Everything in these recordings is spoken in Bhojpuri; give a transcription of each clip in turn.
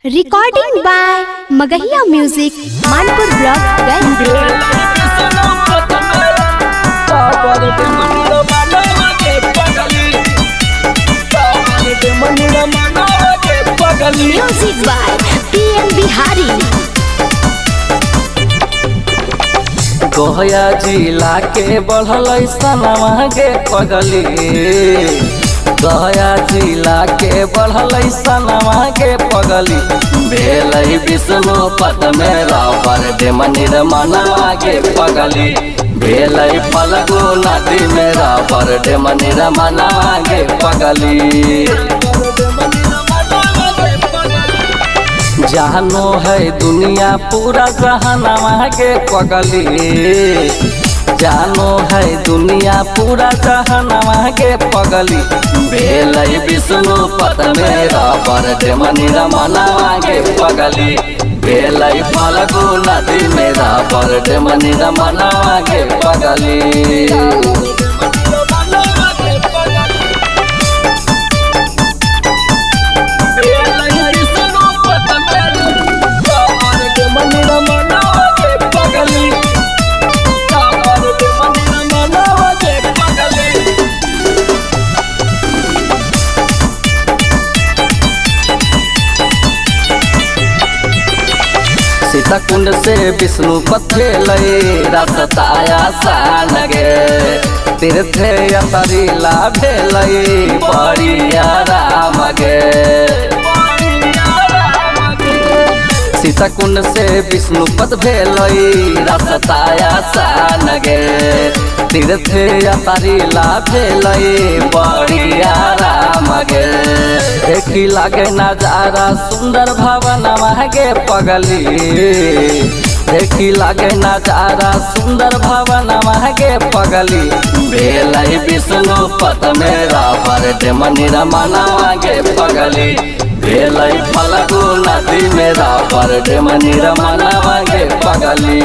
Recording by Magahiya Music, Manpur Block, Music by PM Bihari. गोहया जिला के बढ़ल सनवा गे पगली, गया जिला के बढ़ल सनवा गे पगली, भेल विष्णु पद में रावर दे मंदिर मनवा गे पगली, भेल फलगु नदी में रावर दे मंदिर मनवा गे पगली। जानो है दुनिया पूरा जहानवा के पगली, जानो है दुनिया पूरा जहानवा के पगली, भेल विष्णु पद में रावर दे मंदिर मनवा के पगली, भेल फलगु नदी में रावर दे मंदिर मनवा के पगली। सीता कुंड से विष्णु पथेलई रास्ताया सान गे, तीर्थ यात्रीला भेलई बड़िया राम गे। सीता कुंड से विष्णु पद भेलई रास्ताया सान गे, तीर्थ यात्रीला भेलई बड़िया राम गे। देखी लागे नजारा सुंदर भवन गे पगली, देखी लागे नजारा सुंदर भवन गे पगली, भेल विष्णु पद में रावर दे मंदिर मनवा गे पगली, भेल फलगु नदी में रावर दे मंदिर मनवा गे पगली।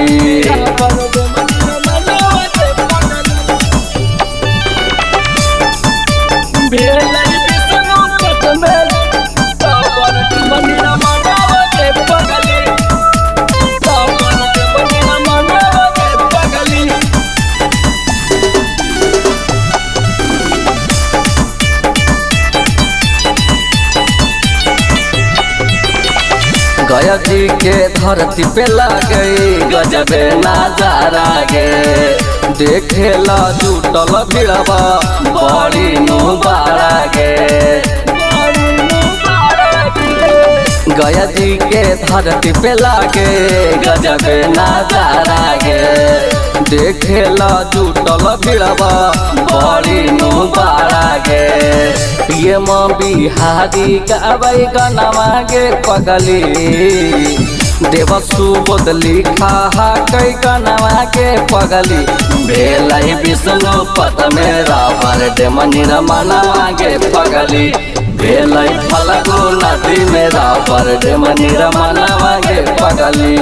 गया जी के धरती पे लगे गजबे नजारा गे, देखे ला जुटल भिड़वा बड़ी नुबारा गे। गया जी के धरती पे लगे गजबे नजारा गे, देखे ला जुटल भिड़वा बड़ी नुबारा गे। ये माँ बिहारी गावै गनवा गे पगली, देव सुबोध लिखा कई गनवा के पगली, भेल विष्णु पद में रावर दे मंदिर मनवा गे पगली, भेल फलगु नदी में रावर दे मंदिर मनवा गे पगली।